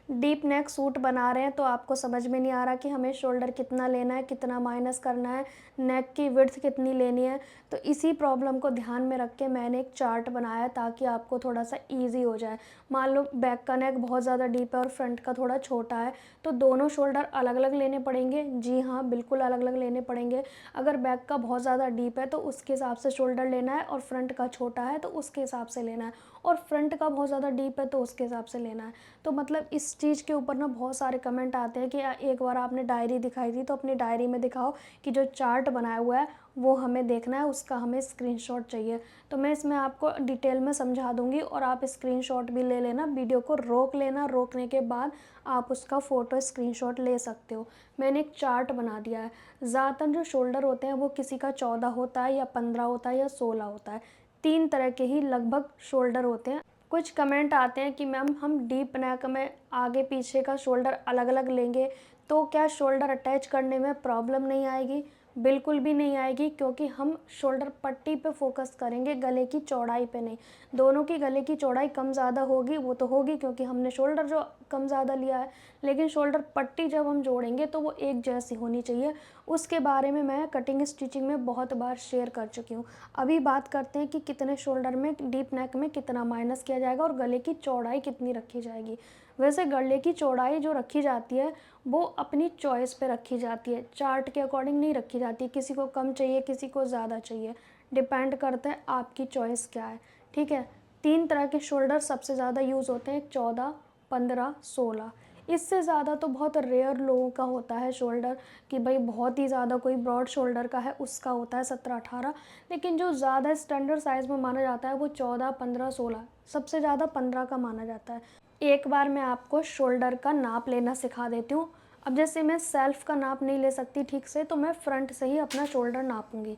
Deep neck suit बना रहे हैं तो आपको समझ में नहीं आ रहा कि हमें शोल्डर कितना लेना है, कितना माइनस करना है, नेक की विड्थ कितनी लेनी है। तो इसी प्रॉब्लम को ध्यान में रख के मैंने एक चार्ट बनाया ताकि आपको थोड़ा सा ईजी हो जाए। मान लो बैक का नेक बहुत ज़्यादा डीप है और फ्रंट का थोड़ा छोटा है, तो दोनों शोल्डर अलग अलग लेने पड़ेंगे। जी हाँ, बिल्कुल अलग अलग लेने पड़ेंगे। अगर बैक का बहुत ज़्यादा डीप है तो उसके हिसाब से शोल्डर लेना है, और फ्रंट का छोटा है तो उसके हिसाब से लेना है, और फ्रंट का बहुत ज़्यादा डीप है तो उसके हिसाब से लेना है। तो मतलब इस चीज़ के ऊपर ना बहुत सारे कमेंट आते हैं कि एक बार आपने डायरी दिखाई थी तो अपनी डायरी में दिखाओ कि जो चार्ट बनाया हुआ है वो हमें देखना है, उसका हमें स्क्रीनशॉट चाहिए। तो मैं इसमें आपको डिटेल में समझा दूंगी और आप स्क्रीनशॉट भी ले लेना, वीडियो को रोक लेना, रोकने के बाद आप उसका फ़ोटो स्क्रीनशॉट ले सकते हो। मैंने एक चार्ट बना दिया है। ज़्यादातर जो शोल्डर होते हैं वो किसी का 14 होता है या 15 होता है या 16 होता है। 3 तरह के ही लगभग शोल्डर होते हैं। कुछ कमेंट आते हैं कि मैम हम डीप नेक में आगे पीछे का शोल्डर अलग अलग लेंगे तो क्या शोल्डर अटैच करने में प्रॉब्लम नहीं आएगी? बिल्कुल भी नहीं आएगी, क्योंकि हम शोल्डर पट्टी पे फोकस करेंगे, गले की चौड़ाई पे नहीं। दोनों की गले की चौड़ाई कम ज़्यादा होगी, वो तो होगी क्योंकि हमने शोल्डर जो कम ज़्यादा लिया है, लेकिन शोल्डर पट्टी जब हम जोड़ेंगे तो वो एक जैसी होनी चाहिए। उसके बारे में मैं कटिंग स्टिचिंग में बहुत बार शेयर कर चुकी हूँ। अभी बात करते हैं कि कितने शोल्डर में डीप नेक में कितना माइनस किया जाएगा और गले की चौड़ाई कितनी रखी जाएगी। वैसे गले की चौड़ाई जो रखी जाती है वो अपनी चॉइस पे रखी जाती है, चार्ट के अकॉर्डिंग नहीं रखी जाती। किसी को कम चाहिए, किसी को ज़्यादा चाहिए, डिपेंड करता है आपकी चॉइस क्या है। ठीक है। 3 तरह के शोल्डर सबसे ज़्यादा यूज़ होते हैं, 14, 15, 16। इससे ज़्यादा तो बहुत रेयर लोगों का होता है शोल्डर, कि भाई बहुत ही ज़्यादा कोई ब्रॉड शोल्डर का है उसका होता है 17, 18। लेकिन जो ज़्यादा स्टैंडर्ड साइज़ में माना जाता है वो 14, 15, 16, सबसे ज़्यादा 15 का माना जाता है। एक बार मैं आपको शोल्डर का नाप लेना सिखा देती हूँ। अब जैसे मैं सेल्फ का नाप नहीं ले सकती ठीक से, तो मैं फ्रंट से ही अपना शोल्डर नापूंगी,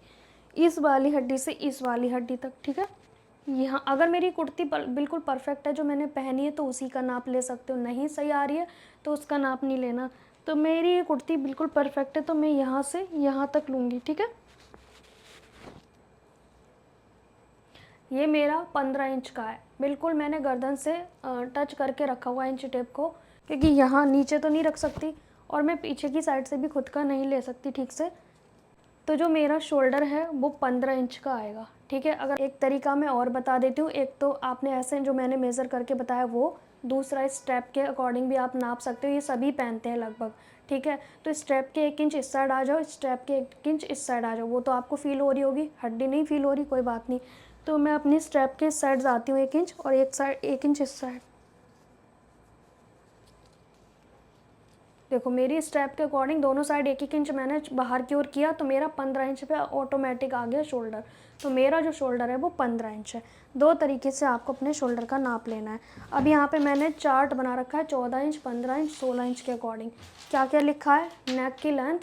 इस वाली हड्डी से इस वाली हड्डी तक। ठीक है। यहाँ अगर मेरी कुर्ती बिल्कुल परफेक्ट है जो मैंने पहनी है तो उसी का नाप ले सकते हो, नहीं सही आ रही है तो उसका नाप नहीं लेना। तो मेरी ये कुर्ती बिल्कुल परफेक्ट है तो मैं यहाँ से यहाँ तक लूँगी। ठीक है। ये मेरा 15 इंच का है, बिल्कुल मैंने गर्दन से टच करके रखा हुआ है इंच टेप को, क्योंकि यहाँ नीचे तो नहीं रख सकती और मैं पीछे की साइड से भी खुद का नहीं ले सकती ठीक से। तो जो मेरा शोल्डर है वो 15 इंच का आएगा। ठीक है। अगर एक तरीका मैं और बता देती हूँ, एक तो आपने ऐसे जो मैंने मेज़र करके बताया वो, दूसरा स्टेप के अकॉर्डिंग भी आप नाप सकते हो, ये सभी पहनते हैं लगभग। ठीक है। तो स्टेप के 1 इंच इस साइड आ जाओ, स्टेप के 1 इंच इस साइड आ जाओ, वो तो आपको फील हो रही होगी, हड्डी नहीं फील हो रही, कोई बात नहीं। तो मैं अपनी स्टेप के इस साइड आती हूँ 1 इंच, और एक साइड 1 इंच इस साइड। देखो मेरी स्टेप के अकॉर्डिंग दोनों साइड 1-1 इंच मैंने बाहर की ओर किया, तो मेरा 15 इंच पे ऑटोमेटिक आ गया शोल्डर। तो मेरा जो शोल्डर है वो 15 इंच है। 2 तरीके से आपको अपने शोल्डर का नाप लेना है। अब यहाँ पे मैंने चार्ट बना रखा है 14 इंच, 15 इंच, 16 इंच के अकॉर्डिंग। क्या क्या लिखा है? नेक की लेंथ,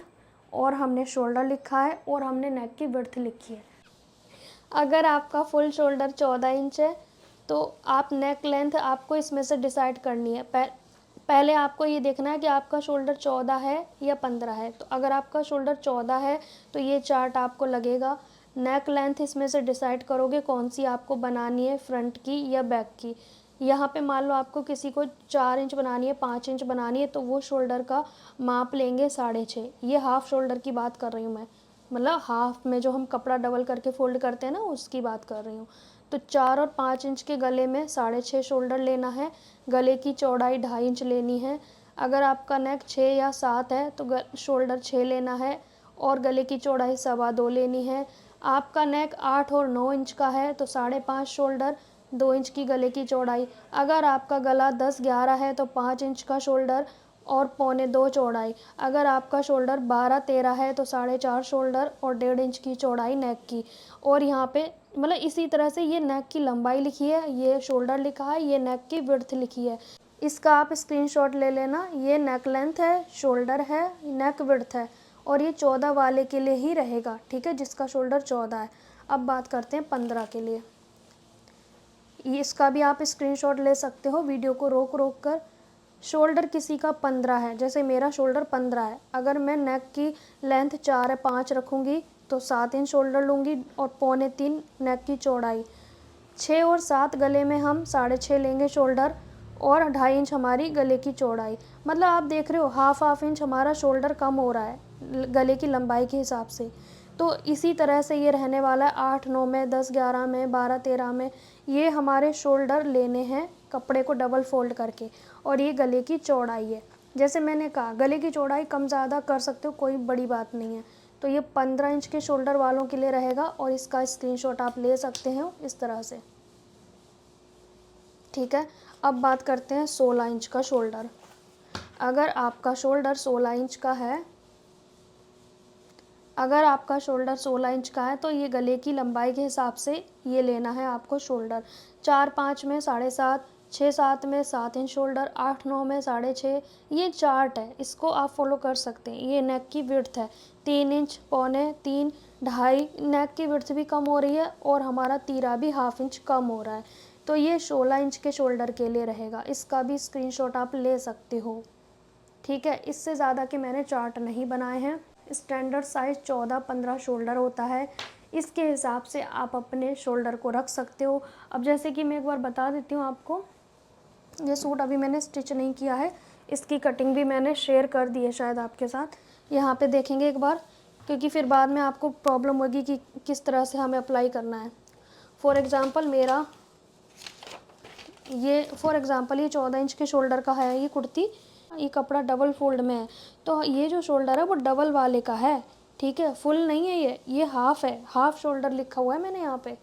और हमने शोल्डर लिखा है, और हमने नेक की विड्थ लिखी है। अगर आपका फुल शोल्डर 14 इंच है तो आप नेक लेंथ आपको इसमें से डिसाइड करनी है। पहले आपको ये देखना है कि आपका शोल्डर 14 है या 15 है। तो अगर आपका शोल्डर 14 है तो ये चार्ट आपको लगेगा। नेक लेंथ इसमें से डिसाइड करोगे कौन सी आपको बनानी है, फ्रंट की या बैक की। यहाँ पे मान लो आपको किसी को 4 इंच बनानी है, 5 इंच बनानी है, तो वो शोल्डर का माप लेंगे 6.5। ये हाफ शोल्डर की बात कर रही हूँ मैं, मतलब हाफ में जो हम कपड़ा डबल करके फोल्ड करते हैं ना, उसकी बात कर रही हूँ। तो 4 और 5 इंच के गले में 6.5 शोल्डर लेना है। गले की चौड़ाई 2.5 इंच लेनी है। अगर आपका नेक 6 या 7 है तो शोल्डर 6 लेना है, और गले की चौड़ाई 2.25 लेनी है। आपका नेक 8 और 9 इंच का है तो 5.5 शोल्डर, 2 इंच की गले की चौड़ाई। अगर आपका गला 10-11 है तो 5 इंच का शोल्डर और 1.25 चौड़ाई। अगर आपका शोल्डर 12-13 है तो 4.5 शोल्डर और 1.5 इंच की चौड़ाई नेक की। और यहाँ पे मतलब इसी तरह से ये नेक की लंबाई लिखी है, ये शोल्डर लिखा है, ये नेक की विड्थ लिखी है। इसका आप स्क्रीनशॉट ले लेना। ये नेक लेंथ है, शोल्डर है, नेक विड्थ है, और ये 14 वाले के लिए ही रहेगा। ठीक है, जिसका शोल्डर 14 है। अब बात करते हैं 15 के लिए। इसका भी आप स्क्रीनशॉट ले सकते हो वीडियो को रोक रोक कर। शोल्डर किसी का 15 है, जैसे मेरा शोल्डर 15 है, अगर मैं नेक की लेंथ 4 या 5 रखूँगी तो 7 इंच शोल्डर लूँगी और 2.25 नेक की चौड़ाई। 6 और 7 गले में हम 6.5 लेंगे शोल्डर, और 2.5 इंच हमारी गले की चौड़ाई। मतलब आप देख रहे हो हाफ इंच हमारा शोल्डर कम हो रहा है गले की लंबाई के हिसाब से। तो इसी तरह से ये रहने वाला है 8, 9 में, 10, 11 में, 12, 13 में। ये हमारे शोल्डर लेने हैं कपड़े को डबल फोल्ड करके, और ये गले की चौड़ाई है। जैसे मैंने कहा गले की चौड़ाई कम ज़्यादा कर सकते हो, कोई बड़ी बात नहीं है। तो ये 15 इंच के शोल्डर वालों के लिए रहेगा, और इसका स्क्रीनशॉट आप ले सकते हो इस तरह से। ठीक है, अब बात करते हैं 16 इंच का शोल्डर। अगर आपका शोल्डर 16 इंच का है, अगर आपका शोल्डर 16 इंच का है तो ये गले की लंबाई के हिसाब से ये लेना है आपको शोल्डर। 4, 5 में 7.5, 6, 7 में 7 इंच शोल्डर, 8, 9 में 6.5। ये चार्ट है, इसको आप फॉलो कर सकते हैं। ये नेक की विड्थ है 3 इंच, पौने 3, 2.5। नेक की विड्थ भी कम हो रही है और हमारा तीरा भी हाफ इंच कम हो रहा है। तो ये 16 इंच के शोल्डर के लिए रहेगा। इसका भी स्क्रीनशॉट आप ले सकते हो। ठीक है, इससे ज़्यादा के मैंने चार्ट नहीं बनाए हैं। स्टैंडर्ड साइज़ 14-15 शोल्डर होता है, इसके हिसाब से आप अपने शोल्डर को रख सकते हो। अब जैसे कि मैं एक बार बता देती हूँ आपको, ये सूट अभी मैंने स्टिच नहीं किया है, इसकी कटिंग भी मैंने शेयर कर दी है शायद आपके साथ। यहाँ पे देखेंगे एक बार, क्योंकि फिर बाद में आपको प्रॉब्लम होगी कि किस तरह से हमें अप्लाई करना है। फॉर एग्ज़ाम्पल ये 14 इंच के शोल्डर का है ये कुर्ती। ये कपड़ा डबल फोल्ड में है, तो ये जो शोल्डर है वो डबल वाले का है। ठीक है, फुल नहीं है ये हाफ है, हाफ शोल्डर लिखा हुआ है मैंने यहाँ पे।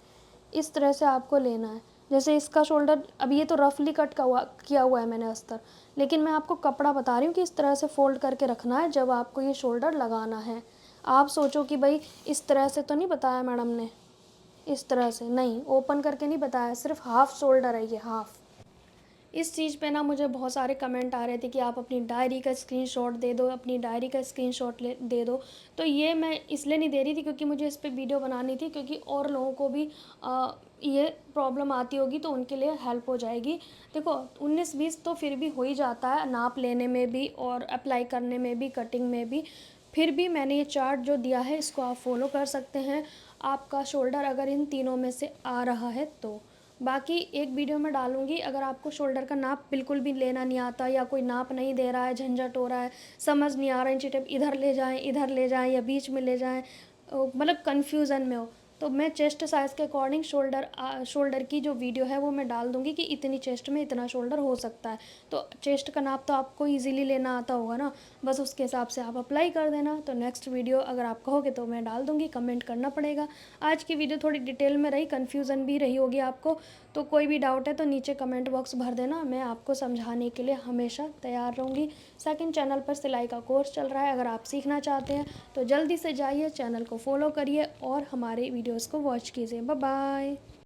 इस तरह से आपको लेना है। जैसे इसका शोल्डर, अब ये तो रफली कट किया हुआ है मैंने अस्तर, लेकिन मैं आपको कपड़ा बता रही हूँ कि इस तरह से फोल्ड करके रखना है जब आपको ये शोल्डर लगाना है। आप सोचो कि भाई इस तरह से तो नहीं बताया मैडम ने, इस तरह से नहीं, ओपन करके नहीं बताया, सिर्फ हाफ शोल्डर है ये, हाफ। इस चीज़ पे ना मुझे बहुत सारे कमेंट आ रहे थे कि आप अपनी डायरी का स्क्रीनशॉट दे दो, अपनी डायरी का स्क्रीनशॉट दे दो। तो ये मैं इसलिए नहीं दे रही थी क्योंकि मुझे इस पे वीडियो बनानी थी, क्योंकि और लोगों को भी ये प्रॉब्लम आती होगी तो उनके लिए हेल्प हो जाएगी। देखो 19-20 तो फिर भी हो ही जाता है, नाप लेने में भी और अप्लाई करने में भी, कटिंग में भी। फिर भी मैंने ये चार्ट जो दिया है इसको आप फॉलो कर सकते हैं, आपका शोल्डर अगर इन तीनों में से आ रहा है तो। बाकी एक वीडियो में डालूंगी, अगर आपको शोल्डर का नाप बिल्कुल भी लेना नहीं आता, या कोई नाप नहीं दे रहा है, झंझट हो रहा है, समझ नहीं आ रहा है, इंची टेप इधर ले जाएं या बीच में ले जाएं, मतलब कन्फ्यूज़न में हो, तो मैं चेस्ट साइज़ के अकॉर्डिंग शोल्डर की जो वीडियो है वो मैं डाल दूँगी कि इतनी चेस्ट में इतना शोल्डर हो सकता है। तो चेस्ट का नाप तो आपको ईज़िली लेना आता होगा ना, बस उसके हिसाब से आप अप्लाई कर देना। तो नेक्स्ट वीडियो अगर आप कहोगे तो मैं डाल दूँगी, कमेंट करना पड़ेगा। आज की वीडियो थोड़ी डिटेल में रही, कन्फ्यूज़न भी रही होगी आपको, तो कोई भी डाउट है तो नीचे कमेंट बॉक्स भर देना, मैं आपको समझाने के लिए हमेशा तैयार रहूँगी। सेकंड चैनल पर सिलाई का कोर्स चल रहा है, अगर आप सीखना चाहते हैं तो जल्दी से जाइए, चैनल को फॉलो करिए और हमारे वीडियोस को वॉच कीजिए। Bye bye.